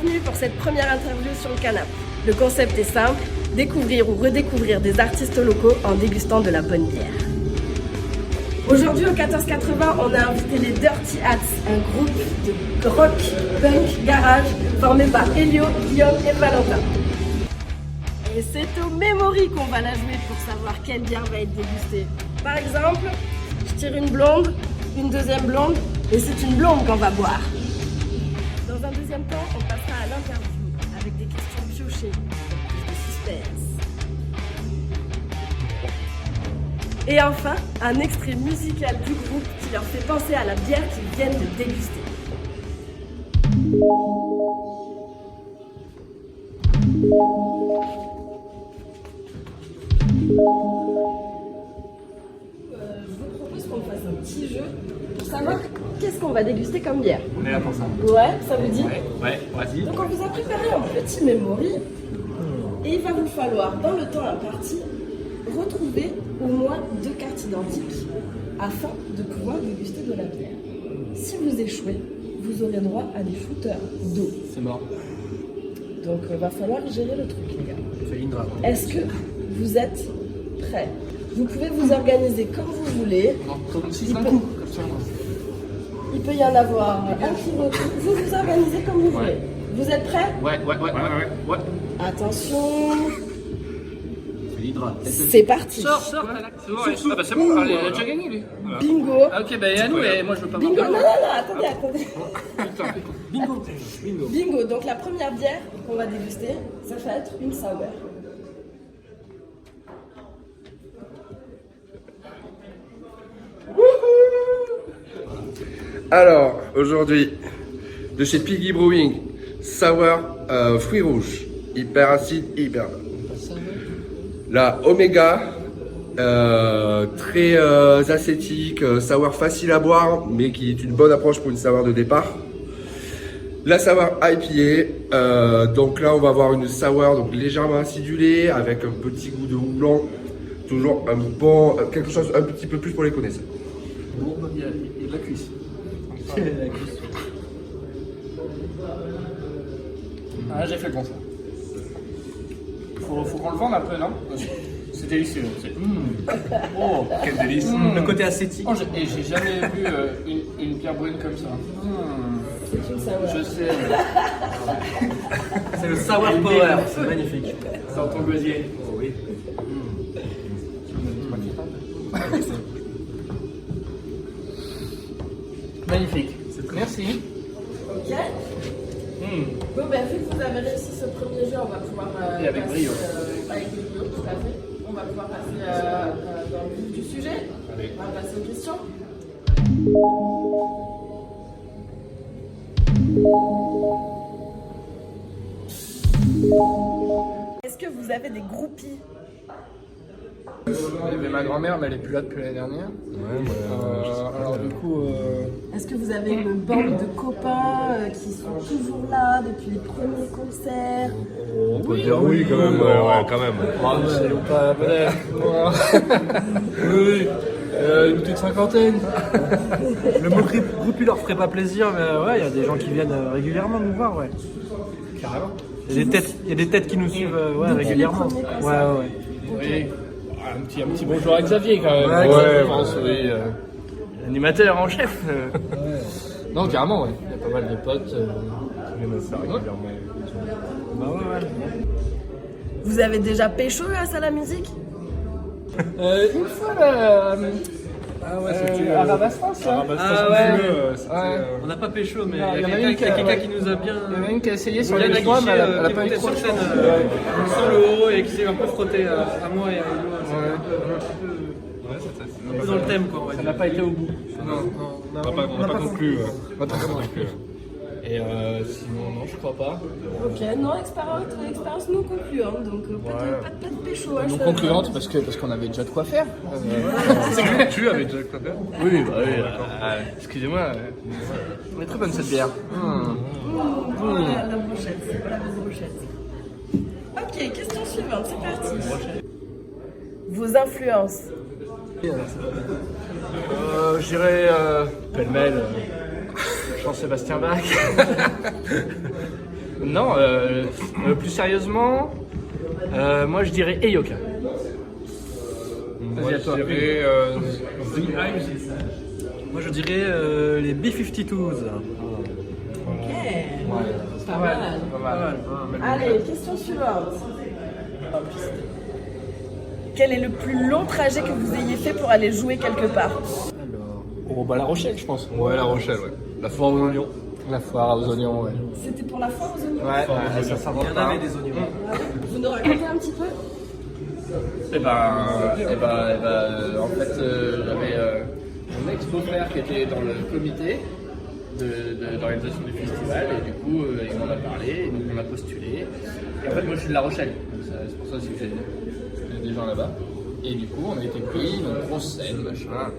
bienvenue pour cette première interview sur le canapé. Le concept est simple, découvrir ou redécouvrir des artistes locaux en dégustant de la bonne bière. Aujourd'hui au 1480, on a invité les Dirty Hats, un groupe de rock, punk, garage, formé par Elio, Guillaume et Valentin. Et c'est au Memory qu'on va la jouer pour savoir quelle bière va être dégustée. Par exemple, je tire une blonde, une deuxième blonde, et c'est une blonde qu'on va boire. Dans un deuxième temps, on passera à l'interview avec des questions piochées, plus de suspense. Et enfin, un extrait musical du groupe qui leur fait penser à la bière qu'ils viennent de déguster. Je vous propose qu'on fasse un petit jeu pour savoir qu'est-ce qu'on va déguster comme bière. On est là pour ça. Ouais, ça vous dit? Ouais, vas-y. Donc on vous a préparé un petit memory et il va vous falloir, dans le temps imparti, retrouver au moins 2 cartes identiques afin de pouvoir déguster de la bière. Si vous échouez, vous aurez droit à des shooters d'eau. C'est mort. Donc il va falloir gérer le truc, les gars. C'est Indra. Est-ce que vous êtes prêts? Vous pouvez vous organiser comme vous voulez. Il peut y en avoir un qui retourne. Vous vous organisez comme vous voulez. Vous êtes prêts? Ouais. Attention. C'est Indra. C'est parti. Sors. C'est bon, c'est bon, elle a déjà gagné lui. Bingo. Ah, ok, bah à nous, et moi je veux pas Bingo. m'en Non, parler. attendez. Bingo. Bingo. Donc la première bière qu'on va déguster, ça va être une sour. Alors, aujourd'hui, de chez Piggy Brewing, sour fruits rouges, hyper acide, hyper bon. La Omega, très acétique, sour facile à boire, mais qui est une bonne approche pour une sour de départ. La sour IPA, donc là on va avoir une sour donc légèrement acidulée, avec un petit goût de houblon, toujours un bon, quelque chose un petit peu plus pour les connaisseurs. Bourbe, il y a de la cuisse. Ah, j'ai fait le bon choix. Faut qu'on le vende un peu, non? C'est délicieux. Oh, quel délice. Le côté acétique. Oh, et j'ai jamais vu une bière brune comme ça. C'est une sour. Je sais. C'est le Sour Power, c'est magnifique. Dans ton gosier. Oh, oui. Magnifique. Merci. Ok. Bon, ben, vu que vous avez réussi ce premier jeu, on va pouvoir Et avec passer, brio. avec brio, tout à fait. On va pouvoir passer dans le vif du sujet. Allez. On va passer aux questions. Est-ce que vous avez des groupies? Il y avait ma grand-mère, mais elle est plus là depuis l'année dernière. Alors du coup, Est-ce que vous avez une bande de copains qui sont toujours là depuis les premiers concerts? On peut dire oui quand même, quand même. c'est pas oui, une petite cinquantaine. Le mot groupe il leur ferait pas plaisir, mais ouais, il y a des gens qui viennent régulièrement nous voir, ouais. Carrément. Il y a des têtes qui nous suivent Depuis régulièrement. les premiers Ouais, concerts. ouais. Oui. Un petit bonjour à Xavier quand même. Ouais, je pense, oui. L'animateur en chef. Non, carrément, ouais. Il y a pas mal de potes qui viennent à ça régulièrement. Bah ouais. Vous avez déjà pécho grâce à la musique? Une fois là. Ah ouais, À Rabastens, là. Ah ouais. Ouais. On n'a pas pécho, mais Non, il y a une quelqu'un qui nous a bien. Il y en a une qui a essayé sur bien les aguiché, trois, mais elle a qui pas eu montait trop sur de scène chance. sans le haut et qui s'est un peu frotté à moi et à Elio. Un peu dans le thème, quoi. On va Ça dire. n'a pas été au bout. On n'a pas conclu. Pas très non plus. Et sinon, non, je crois pas. Ok, non, expérience non concluante, donc pas de pécho. Hein, Non je- concluante parce qu'on avait déjà de quoi faire. Tu avais déjà quoi faire? Oui, bah oui. Excusez-moi. Elle est très bonne cette bière. Voilà, la brochette, c'est la bonne brochette. Ok, question suivante, c'est parti. Vos influences. Je dirais pêle-mêle, Jean-Sébastien Bach. Non, plus sérieusement, moi je dirais Eyoka. Moi, je dirais The Hives. Moi je dirais les B-52s. Pas mal. Allez, question suivante. Quel est le plus long trajet que vous ayez fait pour aller jouer quelque part? Oh bah La Rochelle je pense. Ouais, La Rochelle, ouais. La foire aux oignons. La foire aux oignons, ouais. C'était pour la foire aux oignons? Ouais, Il y en avait des oignons. Vous nous racontez un petit peu? En fait, j'avais mon ex-beau-frère qui était dans le comité d'organisation du festival et du coup, il m'en a parlé, et donc on a postulé. Et en fait, moi je suis de La Rochelle, donc c'est pour ça aussi que j'ai des gens là-bas. Et du coup, on a été pris, une grosse scène, machin,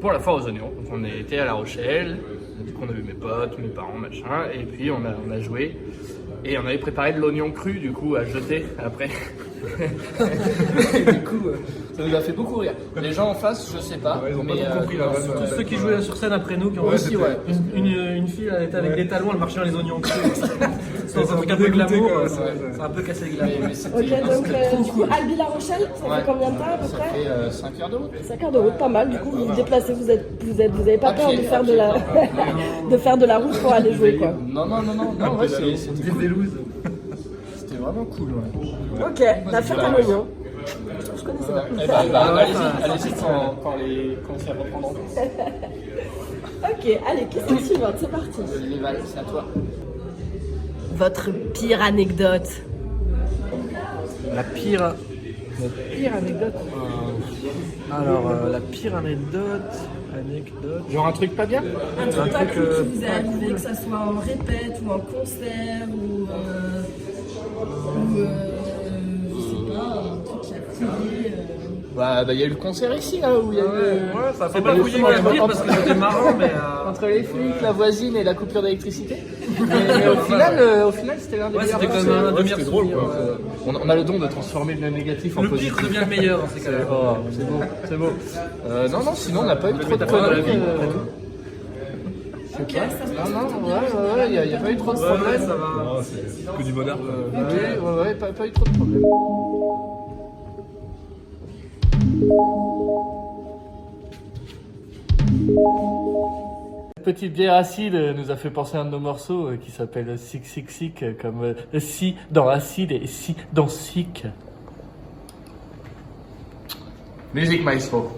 pour la foire aux oignons. Donc on a été à La Rochelle, du coup on a vu mes potes, mes parents, machin, et puis on a joué. Et on avait préparé de l'oignon cru du coup à jeter après. Et du coup, ça nous a fait beaucoup rire. Les gens en face, je sais pas. Ouais, ils ont mais, pas trop compris la vanne. Tous ceux qui jouaient sur scène après nous, qui ont aussi, ouais. une fille, elle était avec des talons, elle marchait dans les oignons crus. C'est un truc un peu glamour, c'est un peu cassé le glamour. Ok, donc du coup, Albi La Rochelle, ça fait combien de temps à peu Ça près? fait 5 heures de route. 5 heures de route, pas mal. Du coup, vous vous déplacez, vous avez pas À peur pied, de faire à de pied. la de faire de la route pour aller jouer quoi. Non, ouais, c'était cool. C'était vraiment cool, ouais. Ok, la fête à l'oignon. Je connaissais pas. Allez-y quand ça reprendra. Ok, allez, question suivante, c'est parti. Léval, c'est à toi. Votre pire anecdote? La pire anecdote. Alors, la pire anecdote. Genre un truc pas bien? Un truc pas truc, cool qui vous est arrivé, que ça soit en répète ou en concert ou je sais pas, un truc qui a coulé. Bah, il y a eu le concert ici, là, où il y a eu. Ouais, ça fait pas fouiller la pire parce que c'était marrant, mais. Entre les flics, la voisine et la coupure d'électricité. Mais au final, c'était l'un des Ouais, meilleurs c'était quand concerts. même un demi-heure c'était drôle, quoi. On a le don de transformer le négatif en Le positif. pire devient le meilleur dans ces cas-là. Oh, c'est beau. Non, sinon on n'a pas eu trop de T'as pas dans la conneries. vie, après tout. Non, il n'y a pas eu trop de Ouais, problèmes. ça va. Non, c'est que du bonheur. Ouais, pas eu trop de problèmes. Petite bière acide nous a fait penser à un de nos morceaux qui s'appelle Sick Sick Sick, comme si dans acide et si dans sick. Musique maestro.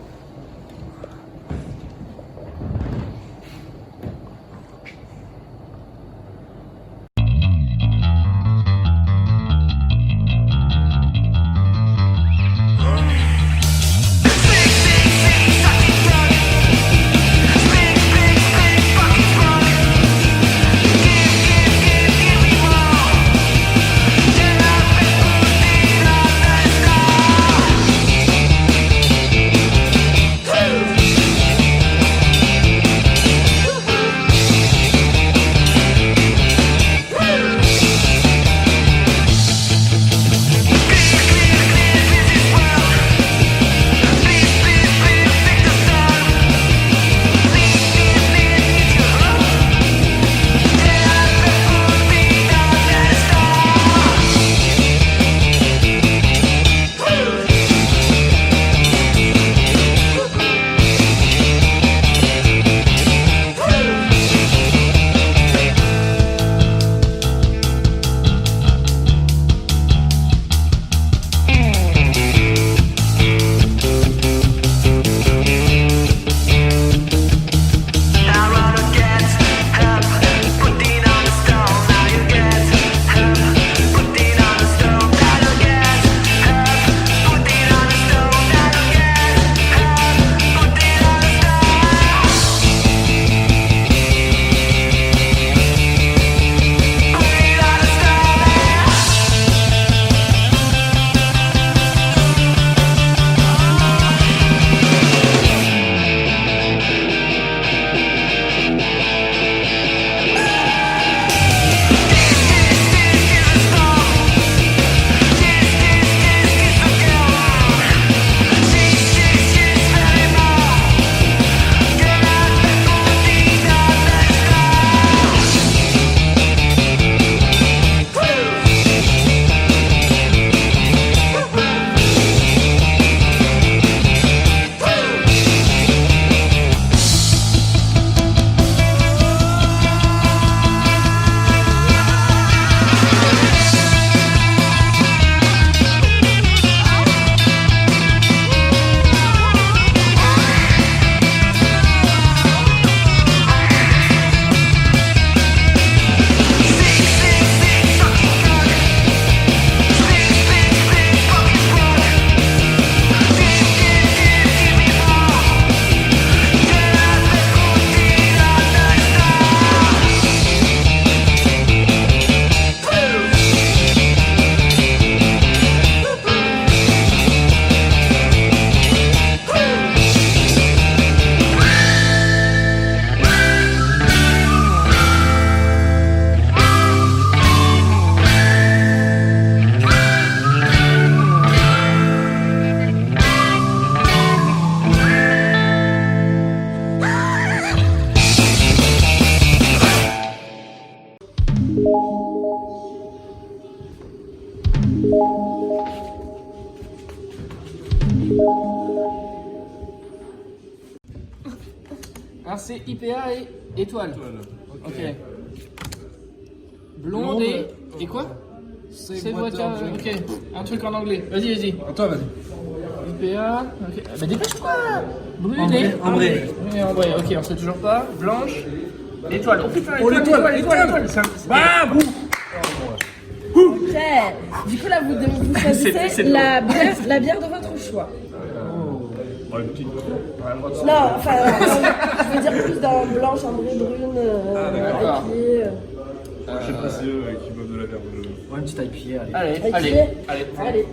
Alors c'est IPA et étoile. Ok. Blonde et quoi? C'est vodka. Ok. Un truc en anglais. Vas-y. Toi, vas-y. IPA. Ok. Bah dépêche-toi. Brûlé. Ambré. Ambré. Ok, on sait toujours pas. Blanche. Étoile. Oh putain, Oh, l'étoile. Bah boum. Ok. Du coup, là, vous choisissez c'est la bière de votre choix. Non, enfin, je veux dire plus dans blanche, ambrée, brune, d'accord. IPA. Je sais pas si eux qui boivent de la bière. Ouais, une petite IPA, allez. Allez.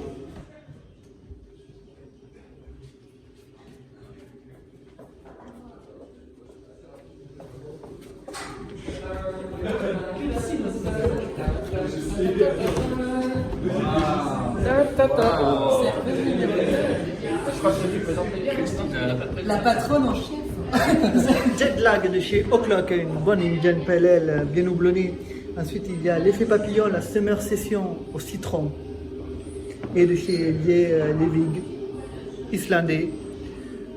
La patronne en chef. Jet lag de chez O'Clock, une bonne Indian Pale Ale bien houblonnée. Ensuite, il y a l'effet papillon, la Summer Session au citron. Et de chez Levig, islandais,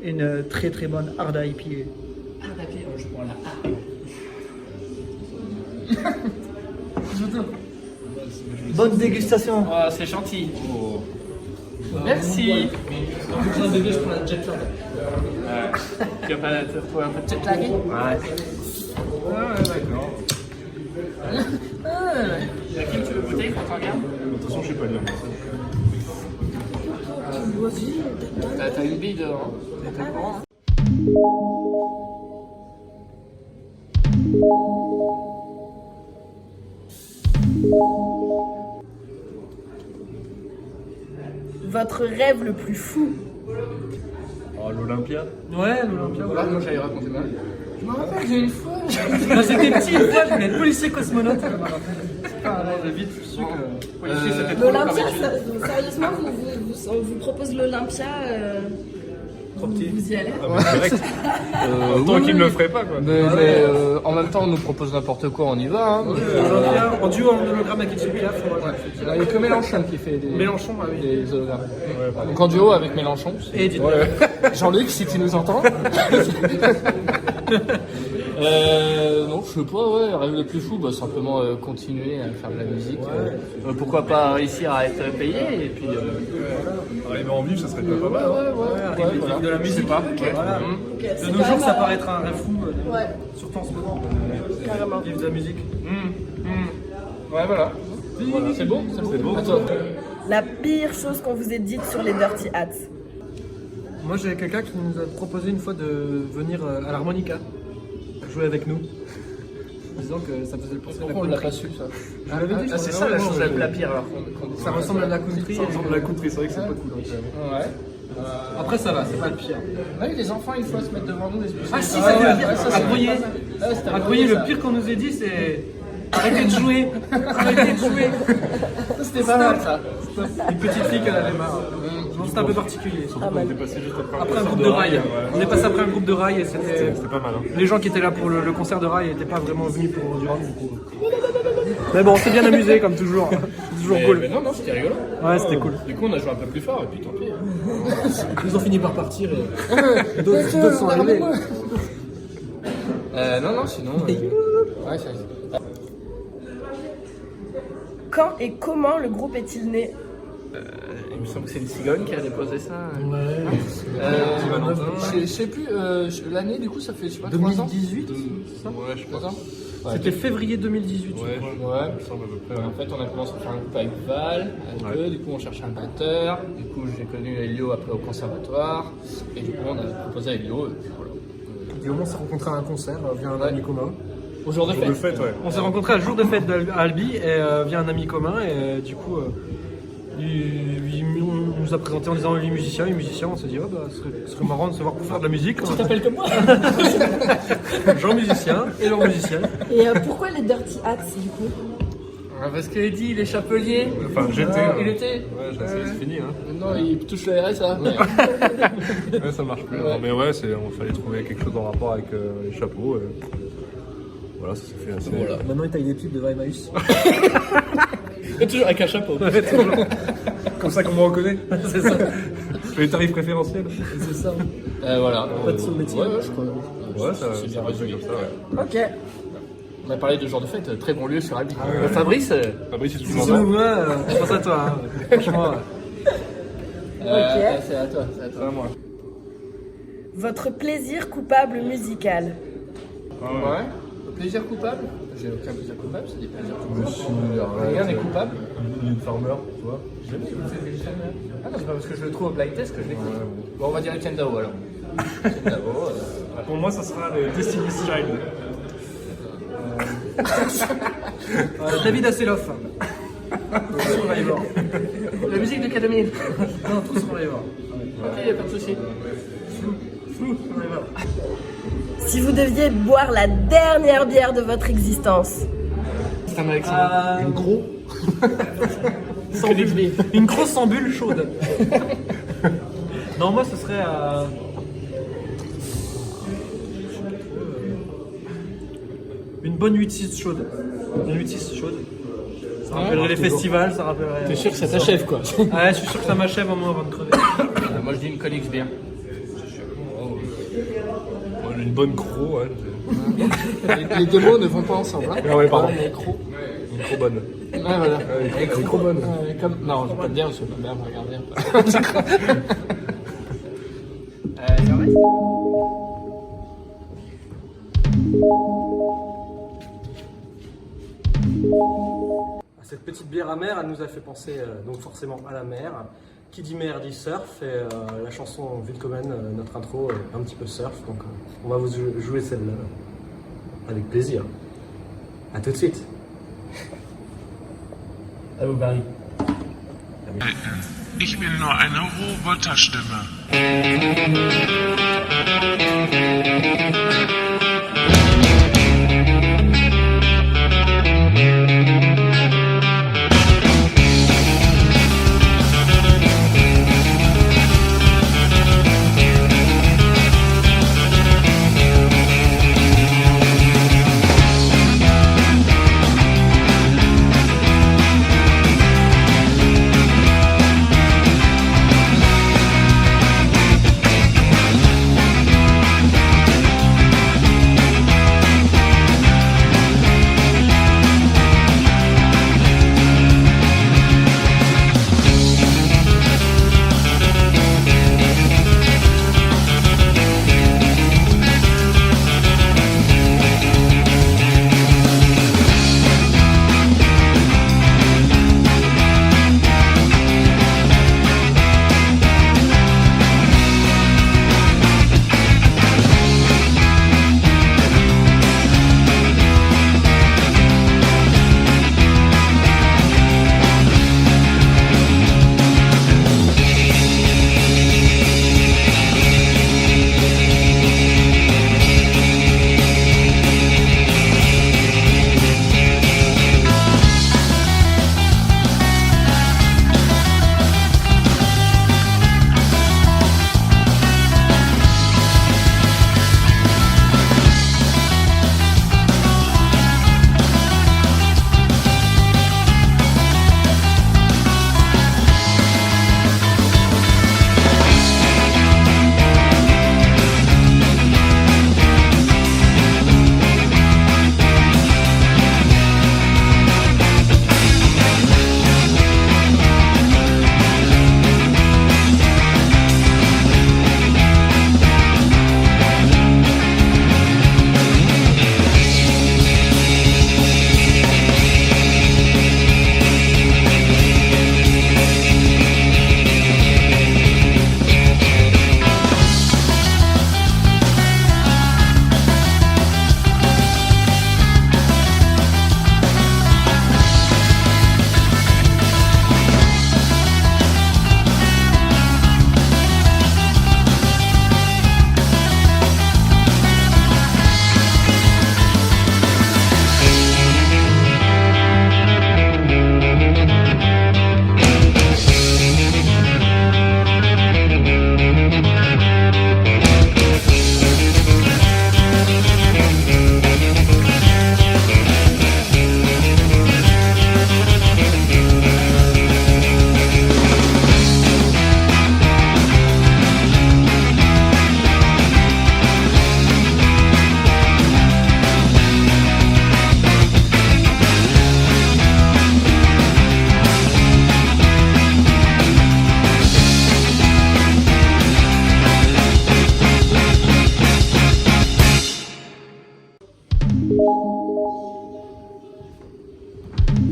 une très très bonne Hard IPA. Je prends la Bonne dégustation. Oh, c'est gentil. Merci. Un bébé, je prends la jet lag. Tu vas pas te retrouver un peu de jet lagué? Ouais. D'accord. Qui tu veux goûter quand on regarde? Attention, je suis pas bien. T'as une bille dehors. T'es au courant? Votre rêve le plus fou. Oh, l'Olympia. Ouais, l'Olympia. Voilà, moi j'allais raconter mal. Je me rappelle, j'ai une fois. Quand j'étais petit, une fois, je voulais être policier cosmonaute. J'ai vite su que. Policier, c'était trop long L'Olympia, comme étude. sérieusement, on vous propose l'Olympia. Vous y allez? Direct. Tant qu'ils ne le feraient pas, quoi. Mais en même temps, on nous propose n'importe quoi, on y va. Hein. L'Olympia, en duo en hologramme avec Edith Piaf. Il n'y a que Mélenchon qui fait des, Mélenchon, ah oui. des hologrammes. Donc en duo avec Mélenchon. Et Edith Piaf. Jean-Luc, si tu nous entends. Non, je sais pas, ouais, rêve le plus fou, bah, simplement continuer à faire de la musique. Pourquoi pas réussir à être payé et puis. Arriver en vivre, ça serait déjà pas mal. Arriver voilà. de la musique. Je sais pas. Voilà. Ok, De c'est nos quand jours, même, ça paraît être un rêve fou. Ouais, Surtout en ce moment. carrément. Vivre de la musique. Ouais, voilà. C'est beau, c'est beau. Attends. La pire chose qu'on vous ait dite sur les Dirty Hats. Moi, j'ai quelqu'un qui nous a proposé une fois de venir à l'harmonica jouer avec nous. Disant que ça faisait penser à la Pourquoi on l'a country. pas su ça? Je l'avais dit, C'est je ça crois. la chose la pire alors. Ça ressemble à de la country. Ça ressemble à la country, c'est vrai que c'est pas cool. Ouais. Après, ça va, c'est pas le pire. On a eu des enfants une fois se mettre devant nous. Ah si, c'était le pire. ça, À Brouiller. À Brouiller, le pire qu'on nous ait dit, c'est arrêtez de jouer. Arrêtez de jouer. C'était pas mal ça. Une petite fille qu'elle avait marre. Non, c'était un peu particulier. On était passé juste après Après un groupe de rail. On est passé après un groupe de rail et c'était. C'était pas mal, hein. Les gens qui étaient là pour le concert de rail n'étaient pas vraiment venus pour du rock du coup. Mais bon, on s'est bien amusé comme toujours. C'est toujours cool. Mais non, c'était rigolo. Ouais, c'était cool. Du coup, on a joué un peu plus fort et puis tant pis. Ils ont fini par partir et d'autres sont arrivés. Non, sinon. Ouais, ça. Quand et comment le groupe est-il né? Il me semble que c'est une cigogne qui a déposé ça. Ouais. Je sais plus, l'année du coup ça fait je sais pas 3 ans. 2018 Ouais, je crois. 3 ans. C'était février 2018. Ouais, Ouais. il me semble à peu près. En fait, on a commencé à faire un groupe avec Val, avec eux, du coup on cherchait un batteur, du coup j'ai connu Elio après au conservatoire, et du coup on a proposé à Elio, et puis voilà. Et au moins on s'est rencontrés à un concert via un ami commun. Au jour de Le fête. fait, ouais. On s'est rencontrés à jour de fête à Albi et via un ami commun et du coup il nous a présenté en disant lui musicien, on s'est dit oh, bah, ce serait marrant de se voir pour faire de la musique. Tu t'appelles comme moi? Jean musicien et Laurent musicienne. Et pourquoi les Dirty Hats du coup? Parce que Eddie il est chapelier. Enfin, j'étais. Il était. Ouais, c'est fini, hein. Non, il touche le RSA. Ouais, ça marche plus. Non, mais ouais, on fallait trouver quelque chose en rapport avec les chapeaux. Voilà, ça s'est fait assez. Voilà. Maintenant il taille des pubs de Emmaüs. Et toujours avec un chapeau. Comme ça qu'on me reconnaît. C'est ça. Les tarifs préférentiels. C'est ça. Voilà. Pas de son métier. Ouais, je crois. Ouais, ça c'est bien résumé. comme ça, ouais. Ok. On a parlé de genre de fête, très bon lieu sur Albi. Fabrice, Fabrice, si tu Si m'entends. moi, je pense à toi. Hein. Franchement, c'est à toi, c'est à toi. moi. Votre plaisir coupable musical. Ouais. Plaisir coupable? J'ai aucun plaisir coupable, c'est des plaisirs coupables. Rien n'est coupable. Une farmer, tu vois. Jamais écouté David Farmer. Ah non, c'est pas parce que je le trouve au blind test que je l'écoute. Bon, on va dire Etienne Dao alors. Etienne Dao, pour moi, ça sera le Destiny's Child. David Hasselhoff. Survivor. La musique de Academy. Non, tout Survivor. Ok, y a pas de souci. Survivor. Si vous deviez boire la dernière bière de votre existence. C'est un Alexandre. Une gros. Sans bulle. Une grosse sans bulle chaude. Non, moi, ce serait. Une bonne 8-6 chaude. Une 8-6 chaude. Ça rappellerait les festivals, ça rappellerait. T'es sûr que ça t'achève quoi? Ouais, je suis sûr que ça m'achève au moins avant de crever. Moi je dis une Colix bière. Ouais, une bonne croc, ouais. Les deux mots ne vont pas ensemble. Hein. Ah ouais, pardon. Les crocs. Une trop bonne. Ouais, voilà. Les crocs bonnes. Comme... Non, je vais pas te dire, parce que ma mère va regarder. Il en reste? Cette petite bière amère, elle nous a fait penser donc forcément à la mer. Qui dit mer dit surf et la chanson Willkommen, notre intro, est un petit peu surf. Donc on va vous jouer celle-là avec plaisir. A tout de suite. Allô Barry. Ich bin nur eine Roboterstimme.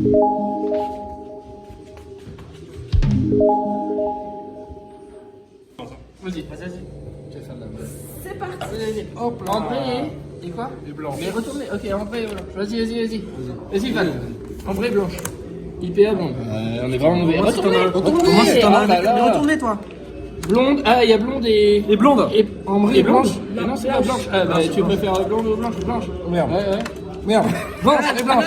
Vas-y. Je vais faire de la blague. C'est parti. Vas-y. Hop là. Ambré et quoi? Et blanche. Mais retournez. Ok, Ambré et blanche. Vas-y. Vas-y, Van. Ambré et blanche. IPA blonde. On est vraiment mauvais. Retournez. Comment c'est t'en as là, là. Mais retournez toi. Blonde. Ah, il y a blonde et. Et blonde. Et ambré et blanche. Non, c'est pas blanche. Ah, bah, tu préfères blonde ou blanche? Blanche. Merde. Ouais. Merde. Blanche et blanche.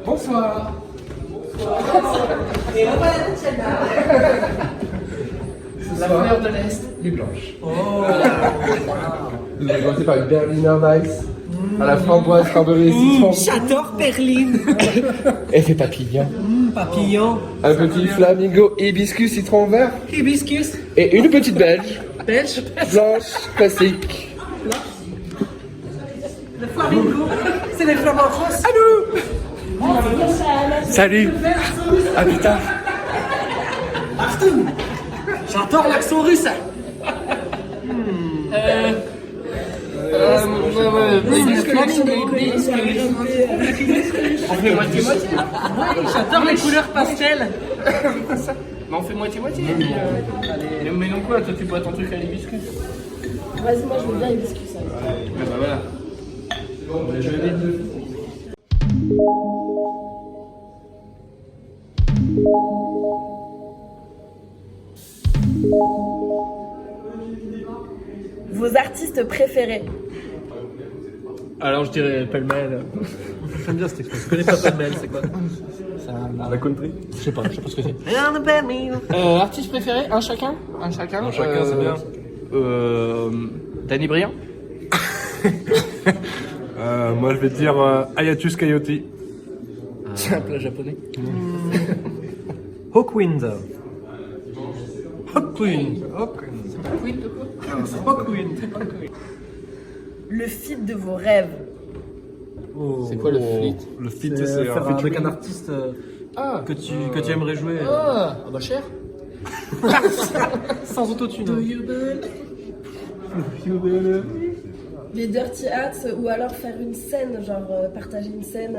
Bonsoir. La fleur de l'Est, les blanches. Vous avez commencé par une Berliner Weiss à la framboise, strawberry et citron. J'adore Berlin. Effet papillon. Papillon. Un petit flamingo hibiscus citron vert. Hibiscus. Et une petite belge. Belge. Blanche, classique. Le flamingo. C'est les flammes en France. Salut. À plus tard. J'adore l'accent russe. On fait moitié-moitié. J'adore les couleurs pastel. Mais on fait moitié-moitié. Mais non quoi, toi tu bois ton truc à l'hibiscus. Vas-y, moi je veux bien hibiscus. Ah bah voilà. Je vais les deux. Vos artistes préférés? Alors je dirais pêle-mêle. J'aime bien cette expression. Je connais pas Pêle-mêle, c'est quoi? La country. Je sais pas ce que c'est. Rien de Berlin. Artiste préféré? Un chacun, c'est bien. Danny Briand. Moi je vais te dire Ayatus Coyote. C'est un plat japonais. Hawkwind. Queen de quoi? Hawkwind. Le feat de vos rêves? C'est quoi le feat? Le feat, c'est Faire avec un artiste que tu aimerais jouer Ah bah cher. sans autotune. Les Dirty Hats ou alors faire une scène, genre partager une scène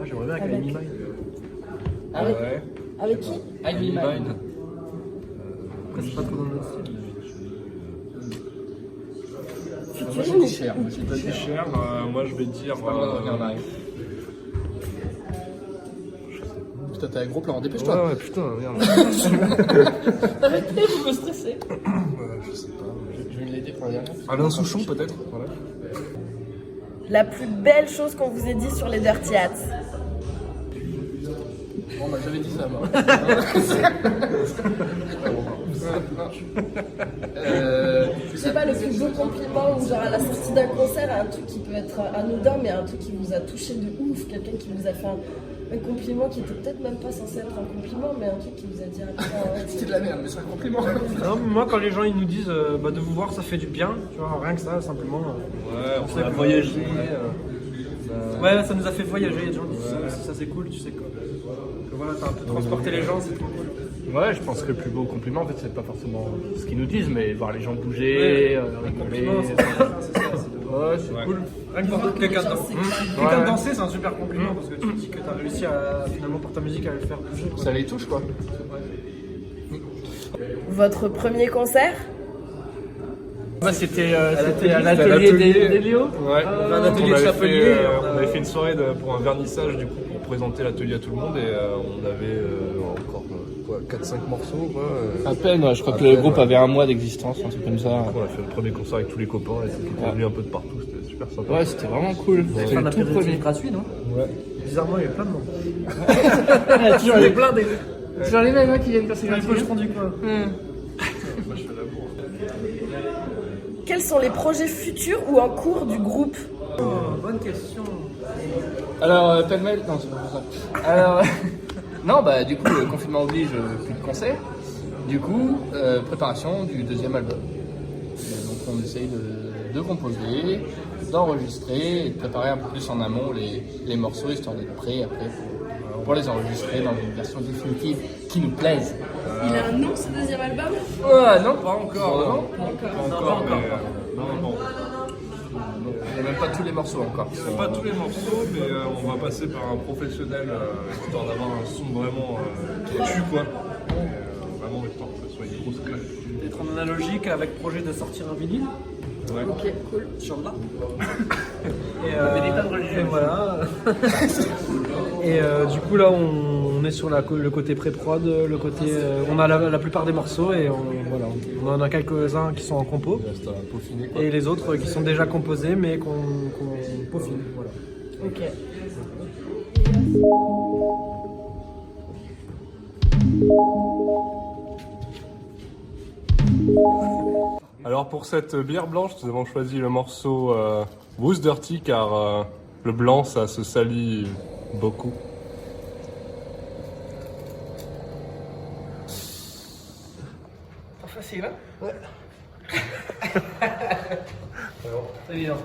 J'aimerais bien avec Amy Mine. Avec qui? Amy Mine. Après, c'est pas trop dans notre style. Moi j'ai dit cher. T'as dit cher, moi je vais dire. Putain, t'as un gros plan, dépêche-toi. Ouais, putain, merde. Arrêtez, vous me stressez. Je sais pas. Je vais l'aider pour la dernière. Alain Souchon peut-être. Voilà. La plus belle chose qu'on vous ait dit sur les Dirty Hats? Bon bah j'avais dit ça moi. Je sais pas, le plus beau compliment ou genre à la sortie d'un concert, un truc qui peut être anodin mais un truc qui vous a touché de ouf, quelqu'un qui vous a fait un compliment qui était peut-être même pas censé être un compliment mais un truc qui vous a dit C'était de la merde, mais c'est un compliment. Non, mais moi, quand les gens ils nous disent de vous voir, ça fait du bien, tu vois, rien que ça, simplement. Ouais, on a voyagé. Ouais, ça nous a fait voyager. Il y a des gens qui disent ça c'est cool, tu sais quoi. Que voilà, t'as un peu transporté les gens, c'est trop cool. Ouais, je pense que le plus beau compliment, en fait, c'est pas forcément ce qu'ils nous disent, mais voir les gens bouger, rigoler. C'est Ouais, cool. Rien que voir quelqu'un danser, c'est un super compliment parce que tu te dis que t'as réussi à finalement pour ta musique à le faire bouger. Quoi. Ça les touche quoi. Votre premier concert? Moi, c'était à l'atelier d'Elio. Ouais, un atelier de chapelier. On avait fait une soirée pour un vernissage du coup pour présenter l'atelier à tout le monde et on avait encore 4-5 morceaux quoi. À peine, ouais, je crois que le groupe avait un mois d'existence, un truc comme ça. On a fait le premier concert avec tous les copains et qui étaient venus un peu de partout, c'était super sympa. Ouais, c'était vraiment cool. C'était le tout premier. gratuit, non? Ouais. Bizarrement, il y avait plein de monde. Toujours les blindés. Toujours les mêmes qui viennent passer Un peu le fond du coin. Moi je fais la bourre. Quels sont les projets futurs ou en cours du groupe? Bonne question. Alors, pêle-mêle, non, c'est pas pour ça. Alors, non, bah, du coup, le confinement oblige, plus de concert. Du coup, préparation du deuxième album. Donc, on essaye de composer. d'enregistrer et de préparer un peu plus en amont les morceaux, histoire d'être prêts après pour les enregistrer dans une version définitive qui nous plaise. Il a un nom ce deuxième album? Non, pas encore. Non. Il n'y a même pas tous les morceaux encore. Pas tous les morceaux, mais on va passer par un professionnel histoire d'avoir un son vraiment qui tue quoi. Vraiment histoire que ce soit une grosse claque. D'être en analogique avec projet de sortir un vinyle. Ouais. Ok, cool. Inch'Allah. Et voilà. Et du coup là on est sur le côté pré-prod, le côté on a la plupart des morceaux et on en a quelques-uns qui sont en compo C'est un peaufiné quoi. et les autres qui sont déjà composés mais qu'on peaufine. Voilà. Ok. Alors pour cette bière blanche, nous avons choisi le morceau Who's Dirty car le blanc ça se salit beaucoup. Pas facile, hein? Ouais. Très bien.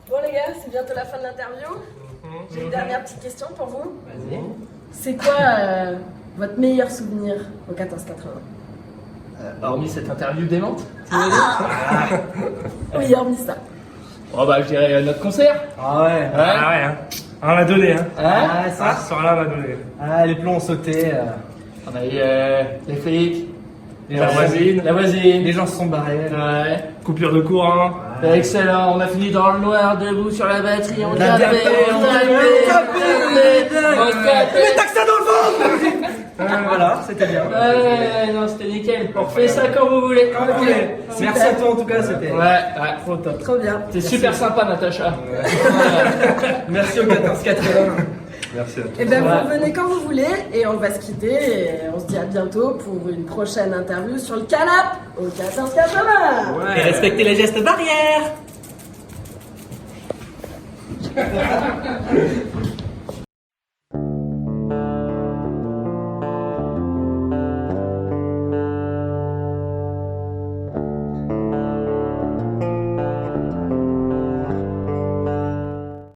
Bon les gars, c'est bientôt la fin de l'interview. J'ai une dernière petite question pour vous. Vas-y. C'est quoi votre meilleur souvenir au 1480? Hormis cette interview démente, Oui, hormis ça. oh bah je dirais notre concert. Ah ouais. Ouais. Ah ouais. Hein. Ah, on l'a donné. Hein. Hein Ça, ce soir-là, on l'a donné. Ah, les plombs ont sauté. On a eu les flics, La voisine. Les gens se sont barrés. Ouais. Coupure de courant. Excellent, on a fini dans le noir, debout sur la batterie, on La tapait, tapé, on tapait, on tapait, on tapait. Les taxas dans le ventre! Voilà, c'était bien. Ouais, non, c'était nickel. On refait ça quand vous voulez. Ok. Merci à toi en tout cas, c'était trop top. Trop bien. C'est super sympa, Natacha. Merci au 1480. Merci à toi. Et ben vous revenez quand vous voulez et on va se quitter et on se dit à bientôt pour une prochaine interview sur le canap au 1480. Et respectez les gestes barrières.